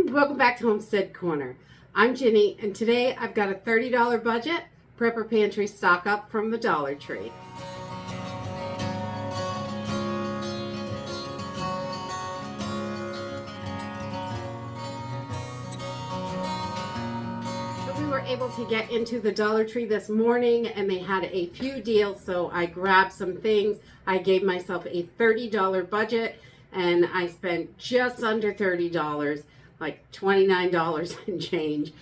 Welcome back to Homestead Corner. I'm Ginny, and today I've got a $30 budget Prepper Pantry stock up from the Dollar Tree. So we were able to get into the Dollar Tree this morning, and they had a few deals, so I grabbed some things. I gave myself a $30 budget, and I spent just under $30, like $29 and change,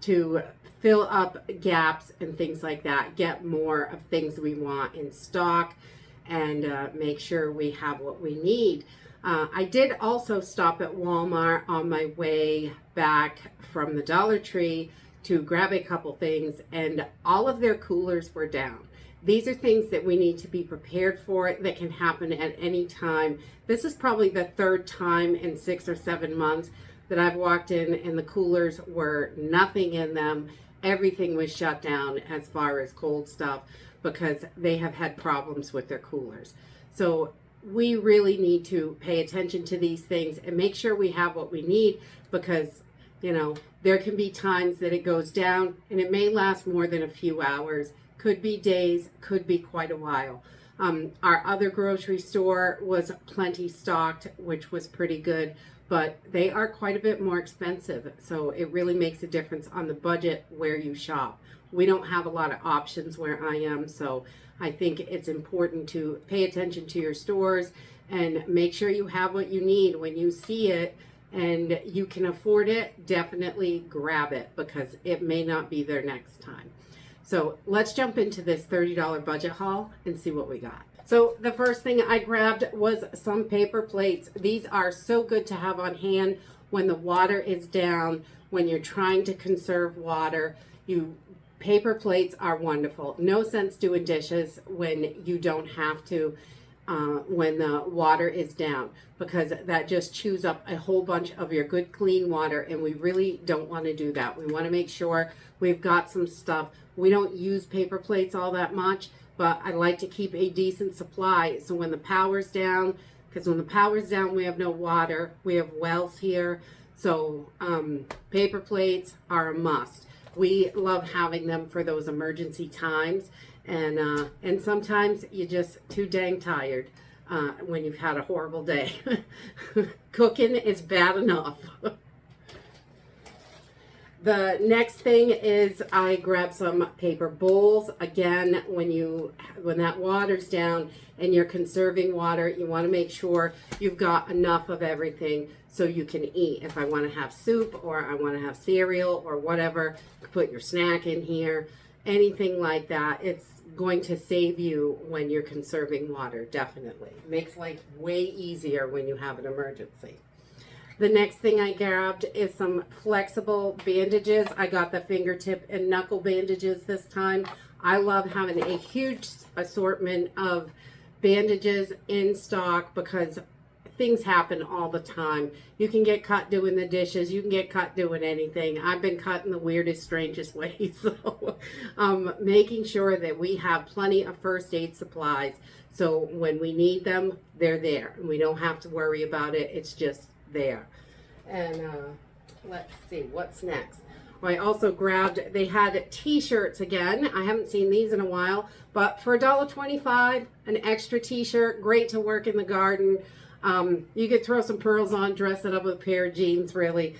to fill up gaps and things like that, get more of things we want in stock, and make sure we have what we need. I did also stop at Walmart on my way back from the Dollar Tree to grab a couple things, and all of their coolers were down. These are things that we need to be prepared for that can happen at any time. This is probably the third time in 6 or 7 months that I've walked in and the coolers were nothing in them. Everything was shut down as far as cold stuff because they have had problems with their coolers. So we really need to pay attention to these things and make sure we have what we need, because you know there can be times that it goes down and it may last more than a few hours, could be days, could be quite a while. Our other grocery store was plenty stocked, which was pretty good, but they are quite a bit more expensive. So it really makes a difference on the budget where you shop. We don't have a lot of options where I am, so I think it's important to pay attention to your stores and make sure you have what you need. When you see it and you can afford it, definitely grab it, because it may not be there next time. So let's jump into this $30 budget haul and see what we got. So the first thing I grabbed was some paper plates. These are so good to have on hand when the water is down, when you're trying to conserve water. Paper plates are wonderful. No sense doing dishes when you don't have to, when the water is down, because that just chews up a whole bunch of your good clean water, and we really don't want to do that. We want to make sure we've got some stuff. We don't use paper plates all that much, but I like to keep a decent supply. So when the power's down, because when the power's down, we have no water. We have wells here. So paper plates are a must. We love having them for those emergency times. And sometimes you're just too dang tired when you've had a horrible day. Cooking is bad enough. The next thing is I grabbed some paper bowls. Again, when that water's down and you're conserving water, you want to make sure you've got enough of everything so you can eat. If I want to have soup or I want to have cereal or whatever, put your snack in here, anything like that. It's going to save you when you're conserving water, definitely. It makes life way easier when you have an emergency. The next thing I grabbed is some flexible bandages. I got the fingertip and knuckle bandages this time. I love having a huge assortment of bandages in stock because things happen all the time. You can get cut doing the dishes. You can get cut doing anything. I've been cut in the weirdest, strangest ways. So making sure that we have plenty of first aid supplies, so when we need them, they're there. We don't have to worry about it. It's just there. And let's see what's next. Well, I also grabbed, they had t-shirts again. I haven't seen these in a while, but for $1.25 an extra t-shirt, great to work in the garden. You could throw some pearls on, dress it up with a pair of jeans, really.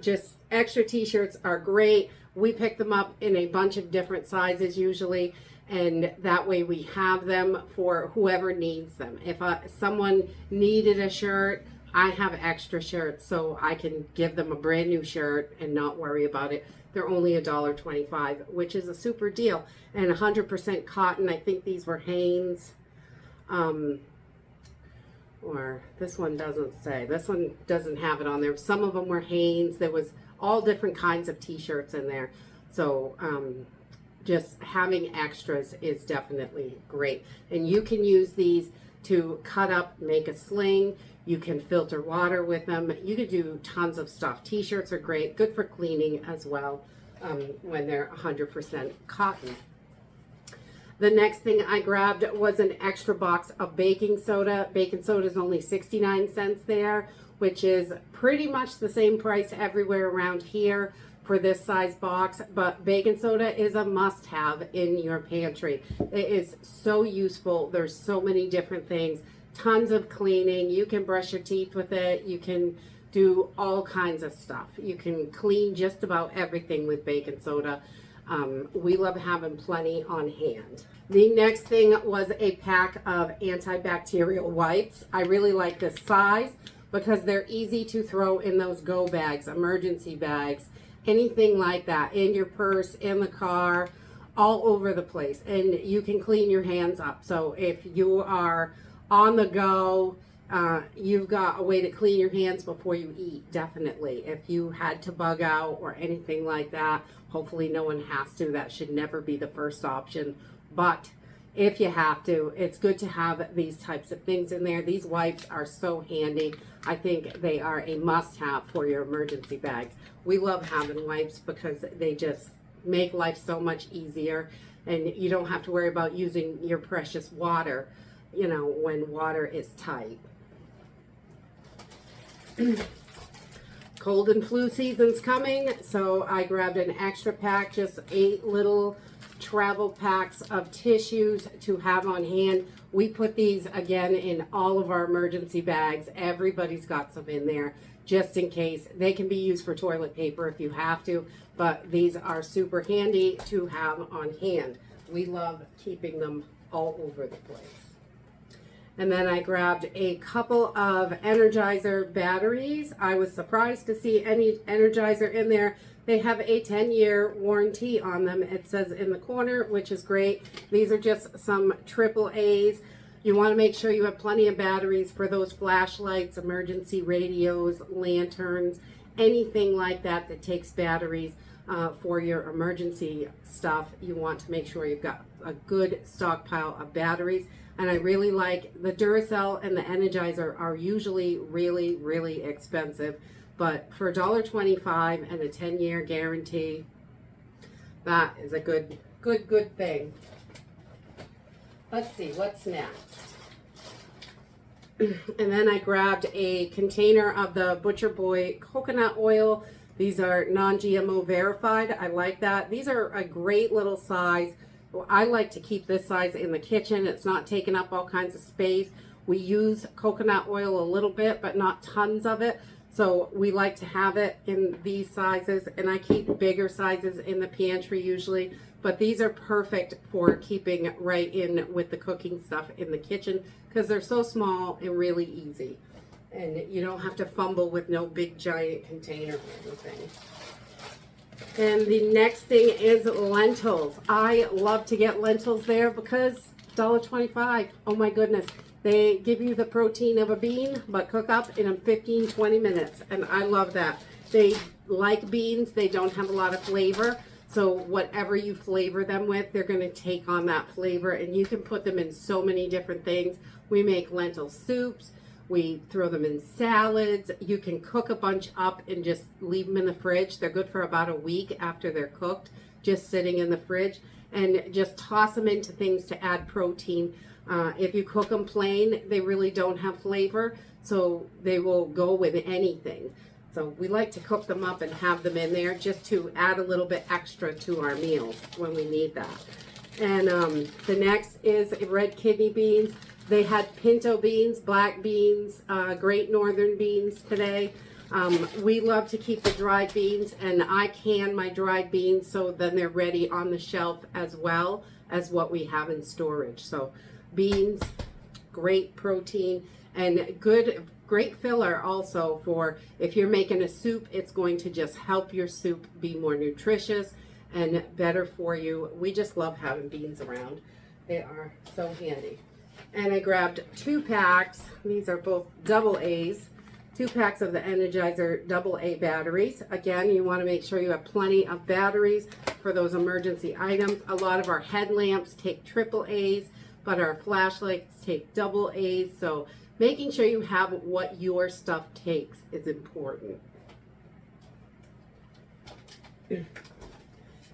Just extra t-shirts are great. We pick them up in a bunch of different sizes usually, and that way we have them for whoever needs them. If someone needed a shirt, I have extra shirts, so I can give them a brand new shirt and not worry about it. They're only $1.25, which is a super deal. And 100% cotton. I think these were Hanes. Or this one doesn't say. This one doesn't have it on there. Some of them were Hanes. There was all different kinds of t-shirts in there. So just having extras is definitely great. And you can use these to cut up, make a sling. You can filter water with them. You could do tons of stuff. T-shirts are great, good for cleaning as well when they're 100% cotton. The next thing I grabbed was an extra box of baking soda. Baking soda is only 69 cents there, which is pretty much the same price everywhere around here for this size box, but baking soda is a must-have in your pantry. It is so useful. There's so many different things, tons of cleaning. You can brush your teeth with it. You can do all kinds of stuff. You can clean just about everything with baking soda. We love having plenty on hand. The next thing was a pack of antibacterial wipes. I really like this size because they're easy to throw in those go bags, emergency bags, anything like that, in your purse, in the car, all over the place. And you can clean your hands up. So if you are on the go, you've got a way to clean your hands before you eat, definitely. If you had to bug out or anything like that, hopefully no one has to. That should never be the first option. But if you have to, it's good to have these types of things in there. These wipes are so handy. I think they are a must-have for your emergency bags. We love having wipes because they just make life so much easier, and you don't have to worry about using your precious water, you know, when water is tight. Cold and flu season's coming, so I grabbed an extra pack, just 8 little travel packs of tissues to have on hand. We put these again in all of our emergency bags. Everybody's got some in there just in case. They can be used for toilet paper if you have to, but these are super handy to have on hand. We love keeping them all over the place. And then I grabbed a couple of Energizer batteries. I was surprised to see any Energizer in there. They have a 10-year warranty on them, it says in the corner, which is great. These are just some AAAs. You want to make sure you have plenty of batteries for those flashlights, emergency radios, lanterns, anything like that that takes batteries for your emergency stuff. You want to make sure you've got a good stockpile of batteries. And I really like the Duracell and the Energizer are usually really, really expensive. But for $1.25 and a 10-year guarantee, that is a good thing. Let's see, what's next? And then I grabbed a container of the Butcher Boy coconut oil. These are non-GMO verified. I like that. These are a great little size. I like to keep this size in the kitchen. It's not taking up all kinds of space. We use coconut oil a little bit, but not tons of it. So we like to have it in these sizes, and I keep bigger sizes in the pantry usually, but these are perfect for keeping right in with the cooking stuff in the kitchen because they're so small and really easy. And you don't have to fumble with no big giant container or anything. And the next thing is lentils. I love to get lentils there because $1.25. Oh my goodness. They give you the protein of a bean, but cook up in 15-20 minutes. And I love that. They like beans. They don't have a lot of flavor. So whatever you flavor them with, they're going to take on that flavor. And you can put them in so many different things. We make lentil soups. We throw them in salads. You can cook a bunch up and just leave them in the fridge. They're good for about a week after they're cooked, just sitting in the fridge. And just toss them into things to add protein. If you cook them plain, they really don't have flavor, so they will go with anything. So we like to cook them up and have them in there just to add a little bit extra to our meals when we need that. And the next is red kidney beans. They had pinto beans, black beans, great northern beans today. We love to keep the dried beans, and I can my dried beans so then they're ready on the shelf as well as what we have in storage. So beans, great protein, and great filler also for if you're making a soup. It's going to just help your soup be more nutritious and better for you. We just love having beans around. They are so handy. And I grabbed 2 packs. These are both double A's. 2 packs of the Energizer AA batteries. Again, you want to make sure you have plenty of batteries for those emergency items. A lot of our headlamps take AAAs, but our flashlights take AA's. So making sure you have what your stuff takes is important. And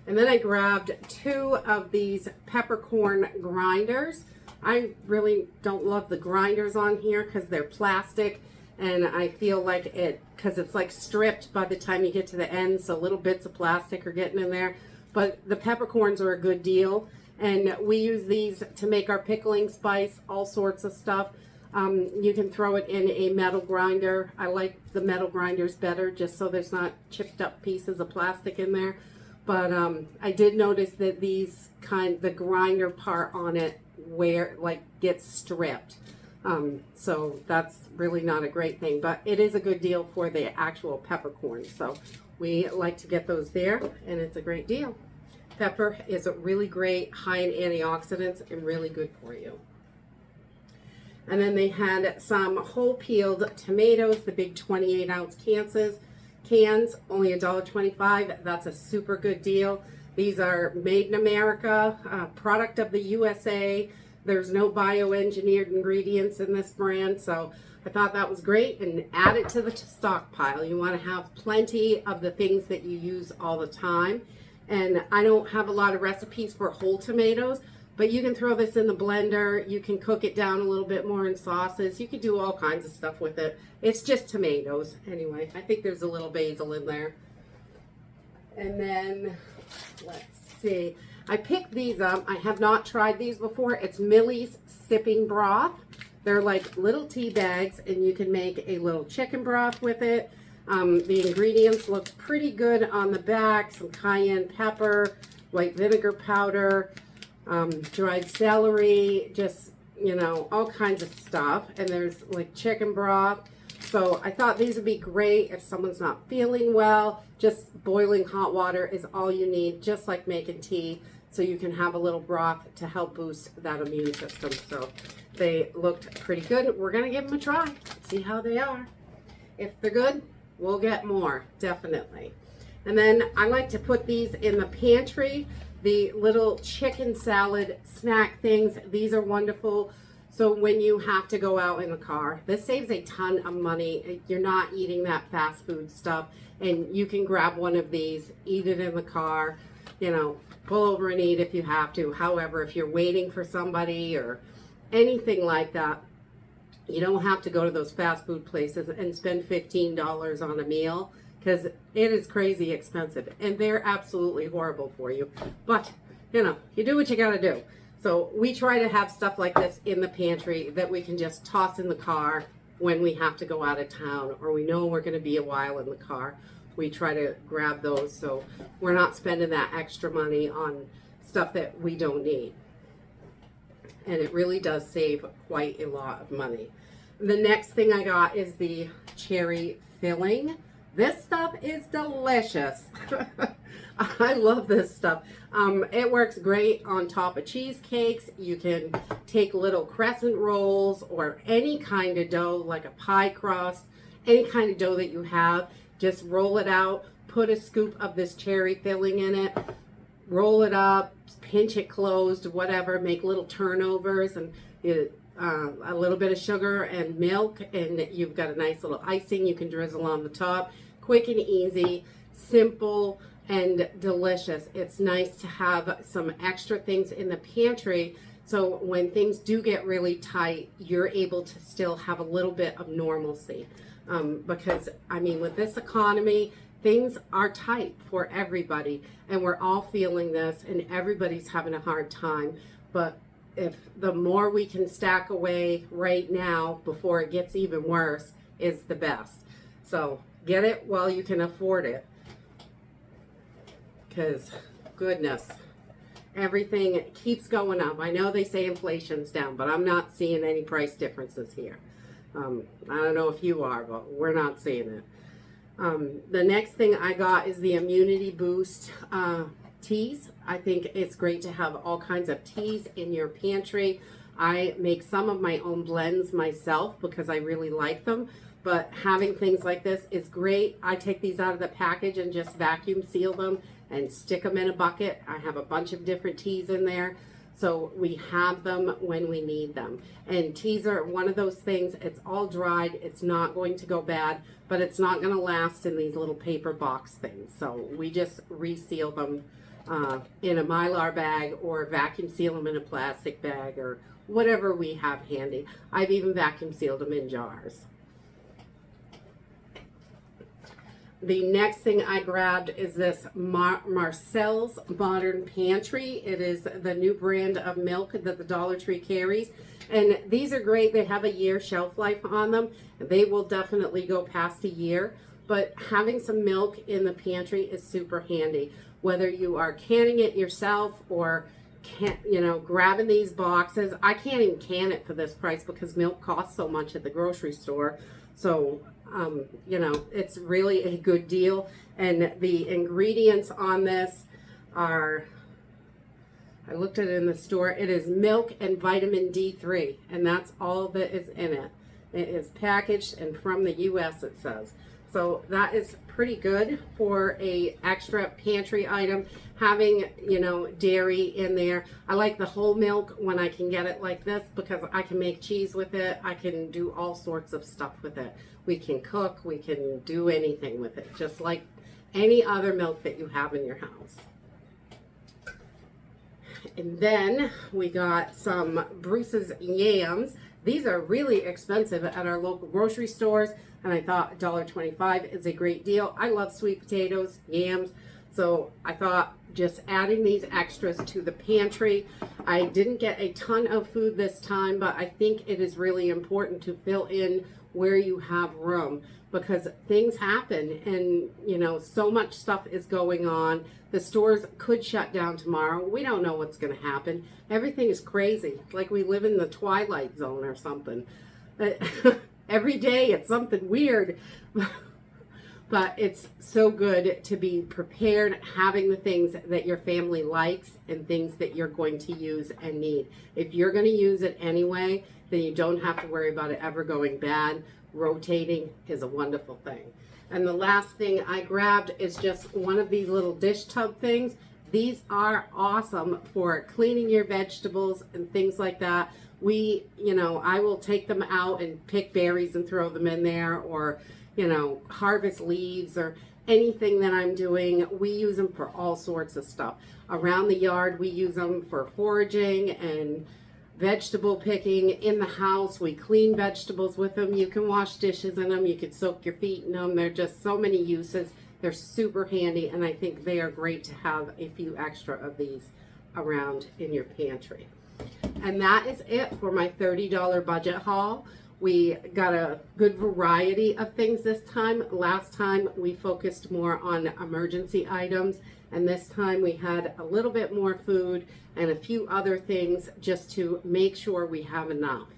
then I grabbed 2 of these peppercorn grinders. I really don't love the grinders on here because they're plastic and I feel like it, because it's like stripped by the time you get to the end, so little bits of plastic are getting in there. But the peppercorns are a good deal, and we use these to make our pickling spice, all sorts of stuff. You can throw it in a metal grinder. I like the metal grinders better, just so there's not chipped up pieces of plastic in there. But I did notice that these the grinder part on it gets stripped. So that's really not a great thing, but it is a good deal for the actual peppercorn. So we like to get those there, and it's a great deal. Pepper is a really great, high in antioxidants and really good for you. And then they had some whole peeled tomatoes, the big 28-ounce cans, only $1.25. That's a super good deal. These are made in America, product of the USA. There's no bioengineered ingredients in this brand, so I thought that was great, and add it to the stockpile. You want to have plenty of the things that you use all the time. And I don't have a lot of recipes for whole tomatoes, but you can throw this in the blender. You can cook it down a little bit more in sauces. You can do all kinds of stuff with it. It's just tomatoes. Anyway, I think there's a little basil in there. And then, let's see. I picked these up. I have not tried these before. It's Millie's Sipping Broth. They're like little tea bags, and you can make a little chicken broth with it. The ingredients look pretty good on the back. Some cayenne pepper, white vinegar powder, dried celery, just, you know, all kinds of stuff. And there's like chicken broth. So I thought these would be great if someone's not feeling well. Just boiling hot water is all you need, just like making tea. So you can have a little broth to help boost that immune system. So they looked pretty good. We're going to give them a try, see how they are. If they're good, we'll get more, definitely. And then I like to put these in the pantry, the little chicken salad snack things. These are wonderful. So when you have to go out in the car, this saves a ton of money. You're not eating that fast food stuff, and you can grab one of these, eat it in the car, you know, pull over and eat if you have to. However, if you're waiting for somebody or anything like that, you don't have to go to those fast food places and spend $15 on a meal, because it is crazy expensive, and they're absolutely horrible for you. But, you know, you do what you gotta do. So we try to have stuff like this in the pantry that we can just toss in the car when we have to go out of town, or we know we're gonna be a while in the car. We try to grab those so we're not spending that extra money on stuff that we don't need. And it really does save quite a lot of money. The next thing I got is the cherry filling. This stuff is delicious. I love this stuff. It works great on top of cheesecakes. You can take little crescent rolls or any kind of dough, like a pie crust, any kind of dough that you have. Just roll it out, put a scoop of this cherry filling in it, roll it up, pinch it closed, whatever, make little turnovers, and a little bit of sugar and milk, and you've got a nice little icing you can drizzle on the top. Quick and easy, simple and delicious. It's nice to have some extra things in the pantry, so when things do get really tight, you're able to still have a little bit of normalcy. Because, I mean, with this economy, things are tight for everybody, and we're all feeling this, and everybody's having a hard time. But if the more we can stack away right now before it gets even worse is the best. So get it while you can afford it, because goodness, everything keeps going up. I know they say inflation's down, but I'm not seeing any price differences here. I don't know if you are, but we're not seeing it. The next thing I got is the Immunity Boost teas. I think it's great to have all kinds of teas in your pantry. I make some of my own blends myself because I really like them, but having things like this is great. I take these out of the package and just vacuum seal them and stick them in a bucket. I have a bunch of different teas in there, so we have them when we need them. And teas are one of those things, it's all dried, it's not going to go bad, but it's not going to last in these little paper box things. So we just reseal them in a Mylar bag, or vacuum seal them in a plastic bag, or whatever we have handy. I've even vacuum sealed them in jars. The next thing I grabbed is this Marcel's Modern Pantry. It is the new brand of milk that the Dollar Tree carries. And these are great. They have a year shelf life on them. They will definitely go past a year. But having some milk in the pantry is super handy. Whether you are canning it yourself or grabbing these boxes. I can't even can it for this price because milk costs so much at the grocery store. So it's really a good deal. And the ingredients on this are, I looked at it in the store, it is milk and vitamin D3, and that's all that is in it. It is packaged and from the US, it says. So that is pretty good for a extra pantry item. Having, dairy in there. I like the whole milk when I can get it like this because I can make cheese with it. I can do all sorts of stuff with it. We can cook, we can do anything with it, just like any other milk that you have in your house. And then we got some Bruce's yams. These are really expensive at our local grocery stores, and I thought $1.25 is a great deal. I love sweet potatoes, yams, so I thought just adding these extras to the pantry. I didn't get a ton of food this time, but I think it is really important to fill in where you have room because things happen and so much stuff is going on. The stores could shut down tomorrow. We don't know what's going to happen. Everything is crazy. Like we live in the twilight zone or something. Every day it's something weird. But it's so good to be prepared, having the things that your family likes and things that you're going to use and need. If you're going to use it anyway, then you don't have to worry about it ever going bad. Rotating is a wonderful thing. And the last thing I grabbed is just one of these little dish tub things. These are awesome for cleaning your vegetables and things like that. I will take them out and pick berries and throw them in there, or harvest leaves or anything that I'm doing. We use them for all sorts of stuff. Around the yard, we use them for foraging and vegetable picking. In the house, we clean vegetables with them. You can wash dishes in them. You can soak your feet in them. They're just so many uses. They're super handy, and I think they are great to have a few extra of these around in your pantry. And that is it for my $30 budget haul. We got a good variety of things this time. Last time we focused more on emergency items, and this time we had a little bit more food and a few other things just to make sure we have enough.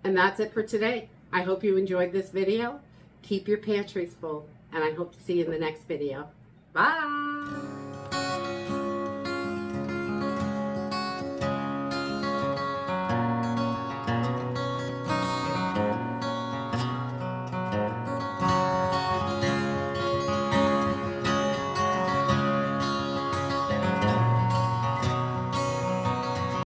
And that's it for today. I hope you enjoyed this video. Keep your pantries full, and I hope to see you in the next video. Bye!